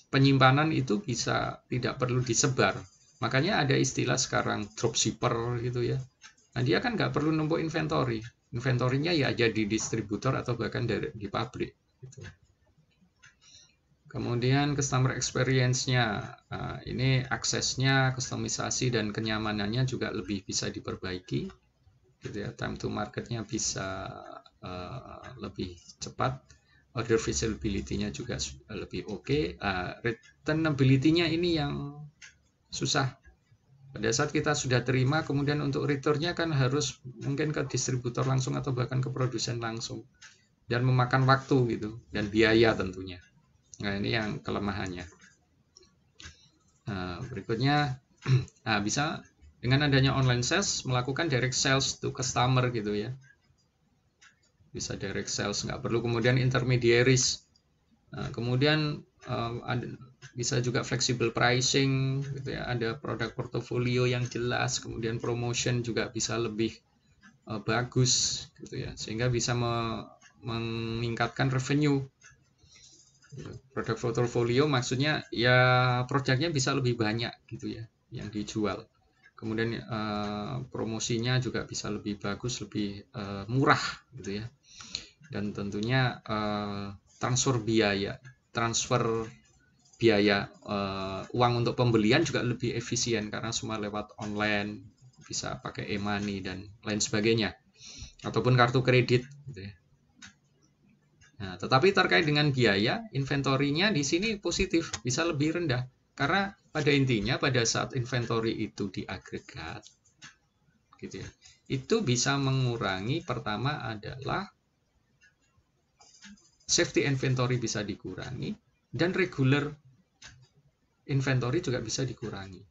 penyimpanan itu bisa tidak perlu disebar. Makanya ada istilah sekarang dropshipper gitu ya. Nah, dia kan nggak perlu numpuk inventory. Inventorinya ya aja di distributor atau bahkan di pabrik gitu. Kemudian customer experience-nya, ini aksesnya, kustomisasi dan kenyamanannya juga lebih bisa diperbaiki, gitu ya. Time to market-nya bisa lebih cepat, order visibility-nya juga lebih oke. Returnability-nya ini yang susah. Pada saat kita sudah terima, kemudian untuk return-nya kan harus mungkin ke distributor langsung atau bahkan ke produsen langsung, dan memakan waktu gitu, dan biaya tentunya. Nah, ini yang kelemahannya. Nah, berikutnya, bisa dengan adanya online sales melakukan direct sales to customer gitu ya. Bisa direct sales, nggak perlu kemudian intermediaries. Nah, kemudian bisa juga flexible pricing gitu ya. Ada produk portofolio yang jelas, kemudian promotion juga bisa lebih bagus gitu ya, sehingga bisa meningkatkan revenue. Produk portfolio maksudnya ya produknya bisa lebih banyak gitu ya yang dijual. Kemudian promosinya juga bisa lebih bagus, lebih murah gitu ya. Dan tentunya transfer biaya uang untuk pembelian juga lebih efisien karena semua lewat online, bisa pakai e-money dan lain sebagainya, ataupun kartu kredit gitu ya. Nah, tetapi terkait dengan biaya, inventorinya di sini positif, bisa lebih rendah. Karena pada intinya pada saat inventory itu diagregat, gitu ya, itu bisa mengurangi, pertama adalah safety inventory bisa dikurangi, dan regular inventory juga bisa dikurangi.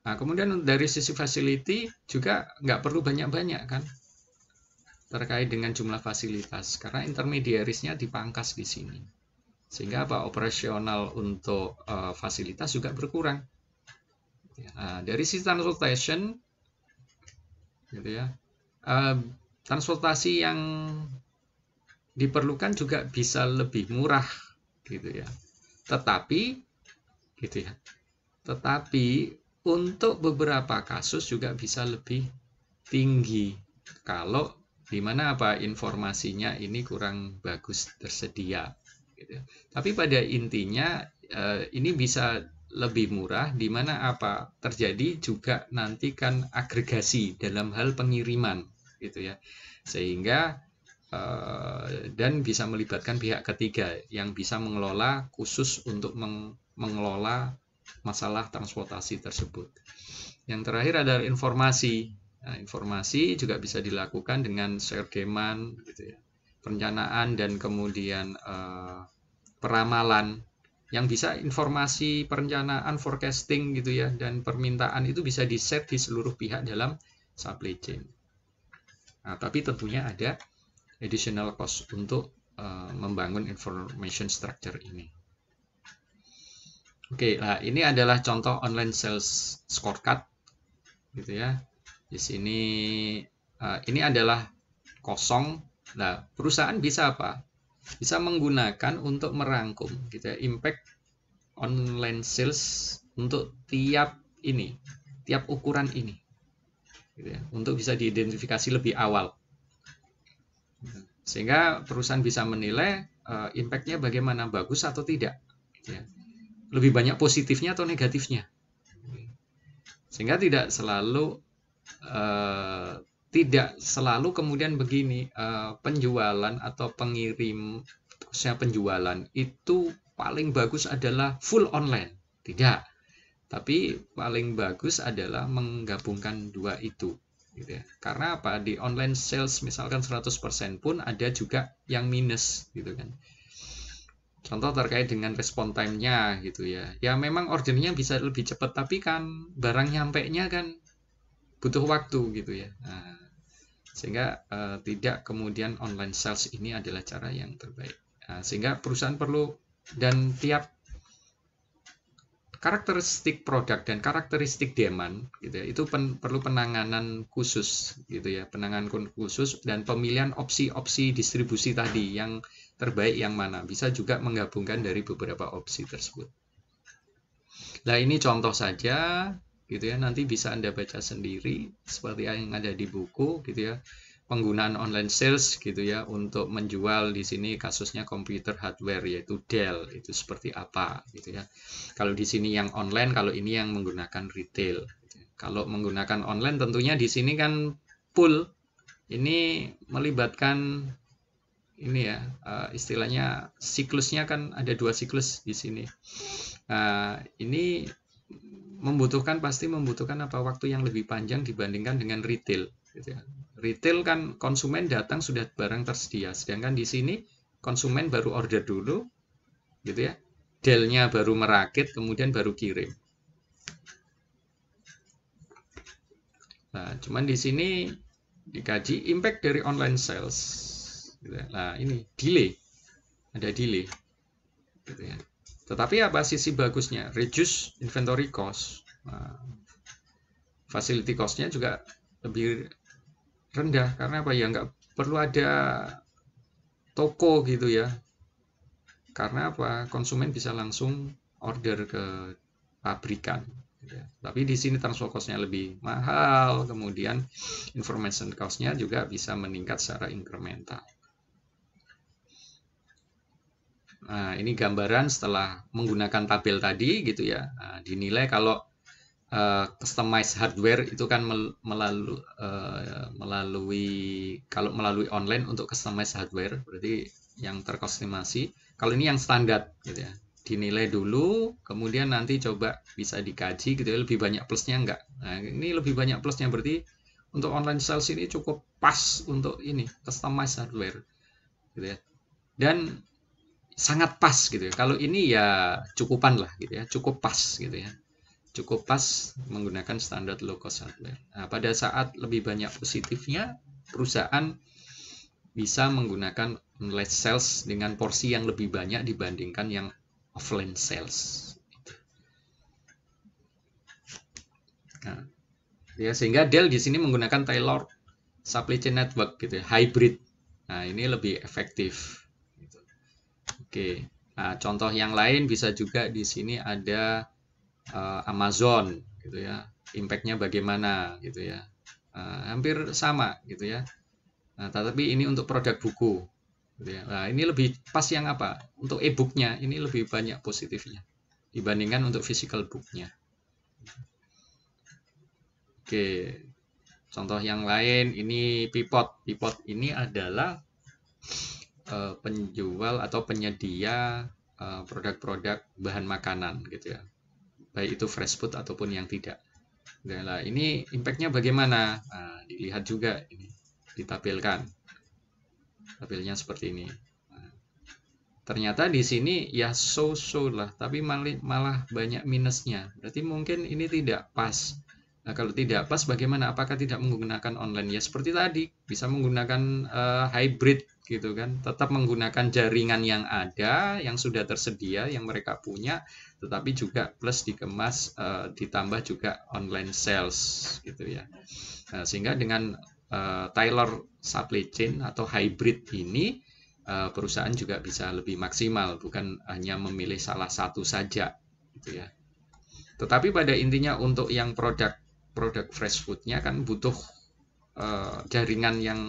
Nah, kemudian dari sisi facility juga nggak perlu banyak-banyak kan, terkait dengan jumlah fasilitas, karena intermediarisnya dipangkas di sini, sehingga apa, operasional untuk fasilitas juga berkurang. Dari sisi transportation gitu ya, transportasi yang diperlukan juga bisa lebih murah gitu ya, tetapi gitu ya, tetapi untuk beberapa kasus juga bisa lebih tinggi kalau di mana apa informasinya ini kurang bagus tersedia gitu. Tapi pada intinya ini bisa lebih murah, di mana apa terjadi juga nanti kan agregasi dalam hal pengiriman gitu ya, sehingga dan bisa melibatkan pihak ketiga yang bisa mengelola khusus untuk mengelola masalah transportasi tersebut. Yang terakhir adalah informasi. Nah, informasi juga bisa dilakukan dengan sergeman gitu ya, perencanaan dan kemudian peramalan, yang bisa informasi perencanaan, forecasting gitu ya, dan permintaan itu bisa di-set di seluruh pihak dalam supply chain. Nah, tapi tentunya ada additional cost untuk membangun information structure ini. Oke, nah ini adalah contoh online sales scorecard gitu ya. Di sini ini adalah kosong. Nah, perusahaan bisa apa? Bisa menggunakan untuk merangkum gitu ya, impact online sales untuk tiap ukuran ini gitu ya, untuk bisa diidentifikasi lebih awal, sehingga perusahaan bisa menilai impact-nya bagaimana, bagus atau tidak gitu ya. Lebih banyak positifnya atau negatifnya, sehingga tidak selalu kemudian begini, penjualan atau pengirim, khususnya penjualan itu paling bagus adalah full online. Tidak, tapi paling bagus adalah menggabungkan dua itu gitu ya. Karena apa, di online sales misalkan 100% pun ada juga yang minus gitu kan. Contoh terkait dengan respon time-nya gitu ya. Ya memang ordernya bisa lebih cepat, tapi kan barang nyampe-nya kan butuh waktu gitu ya. Nah, sehingga tidak kemudian online sales ini adalah cara yang terbaik. Nah, sehingga perusahaan perlu, dan tiap karakteristik produk dan karakteristik demand gitu ya, itu perlu penanganan khusus gitu ya, penanganan khusus dan pemilihan opsi-opsi distribusi tadi yang terbaik yang mana, bisa juga menggabungkan dari beberapa opsi tersebut. Nah, ini contoh saja gitu ya, nanti bisa Anda baca sendiri seperti yang ada di buku gitu ya. Penggunaan online sales gitu ya untuk menjual, di sini kasusnya komputer hardware yaitu Dell, itu seperti apa gitu ya. Kalau di sini yang online, kalau ini yang menggunakan retail gitu ya. Kalau menggunakan online tentunya di sini kan full, ini melibatkan ini ya, istilahnya siklusnya kan ada 2 siklus di sini. Ini pasti membutuhkan apa, waktu yang lebih panjang dibandingkan dengan retail gitu ya. Retail kan konsumen datang sudah barang tersedia, sedangkan di sini konsumen baru order dulu gitu ya, Dell-nya baru merakit kemudian baru kirim. Nah, cuman di sini dikaji impact dari online sales gitu ya. Nah, ini ada delay gitu ya. Tetapi apa sisi bagusnya? Reduce inventory cost. Nah, facility cost-nya juga lebih rendah, karena apa ya, nggak perlu ada toko gitu ya, karena apa, konsumen bisa langsung order ke pabrikan gitu ya. Tapi di sini transport cost-nya lebih mahal, kemudian information cost-nya juga bisa meningkat secara incremental. Nah, ini gambaran setelah menggunakan tabel tadi gitu ya. Nah, dinilai kalau customize hardware itu kan melalui online untuk customize hardware, berarti yang terkostumasi. Kalau ini yang standar gitu ya, dinilai dulu, kemudian nanti coba bisa dikaji gitu ya, lebih banyak plusnya enggak. Nah, ini lebih banyak plusnya, berarti untuk online sales ini cukup pas untuk ini customize hardware gitu ya, dan sangat pas gitu ya. Kalau ini ya cukupan lah gitu ya, cukup pas gitu ya, cukup pas menggunakan standar low cost hardware. Nah, pada saat lebih banyak positifnya, perusahaan bisa menggunakan online sales dengan porsi yang lebih banyak dibandingkan yang offline sales. Nah, ya, sehingga Dell di sini menggunakan tailored supply chain network gitu ya, hybrid. Nah, ini lebih efektif. Gitu. Oke. Nah, contoh yang lain bisa juga di sini ada Amazon gitu ya, impact-nya bagaimana gitu ya. hampir sama gitu ya. Nah, tetapi ini untuk produk buku gitu ya. Nah, ini lebih pas yang apa? Untuk e-booknya ini lebih banyak positifnya dibandingkan untuk physical booknya. Oke, contoh yang lain ini Peapod. Peapod ini adalah penjual atau penyedia produk-produk bahan makanan gitu ya, baik itu fresh food ataupun yang tidak. Nah, ini impact-nya bagaimana? Nah, dilihat juga ini, ditampilkan. Tampilnya seperti ini. Nah, ternyata di sini ya so-so lah, tapi malah banyak minusnya. Berarti mungkin ini tidak pas. Nah, kalau tidak pas bagaimana? Apakah tidak menggunakan online? Ya seperti tadi, bisa menggunakan hybrid gitu kan. Tetap menggunakan jaringan yang ada, yang sudah tersedia, yang mereka punya, tetapi juga plus dikemas, ditambah juga online sales gitu ya. Nah, sehingga dengan tailor supply chain atau hybrid ini, perusahaan juga bisa lebih maksimal, bukan hanya memilih salah satu saja gitu ya. Tetapi pada intinya untuk yang produk fresh foodnya kan butuh jaringan yang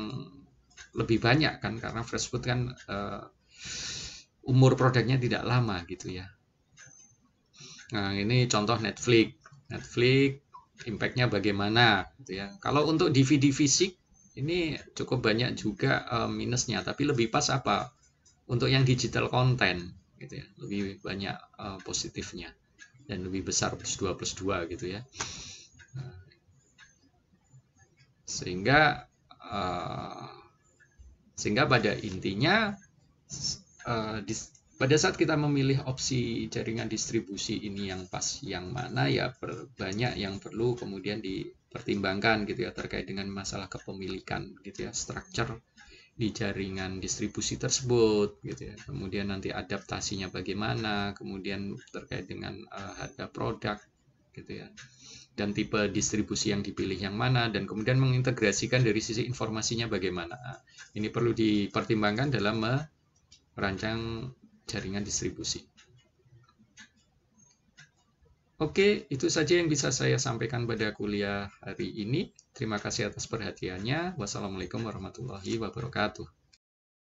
lebih banyak kan, karena fresh food kan umur produknya tidak lama gitu ya. Nah, ini contoh Netflix. Impact-nya bagaimana gitu ya. Kalau untuk DVD fisik ini cukup banyak juga minusnya, tapi lebih pas apa? Untuk yang digital content gitu ya, lebih banyak positifnya dan lebih besar plus 2 gitu ya. Sehingga pada intinya pada saat kita memilih opsi jaringan distribusi ini yang pas yang mana, ya banyak yang perlu kemudian dipertimbangkan gitu ya, terkait dengan masalah kepemilikan gitu ya, structure di jaringan distribusi tersebut gitu ya, kemudian nanti adaptasinya bagaimana, kemudian terkait dengan harga produk gitu ya, dan tipe distribusi yang dipilih yang mana, dan kemudian mengintegrasikan dari sisi informasinya bagaimana. Ini perlu dipertimbangkan dalam merancang jaringan distribusi. Oke, itu saja yang bisa saya sampaikan pada kuliah hari ini. Terima kasih atas perhatiannya. Wassalamualaikum warahmatullahi wabarakatuh.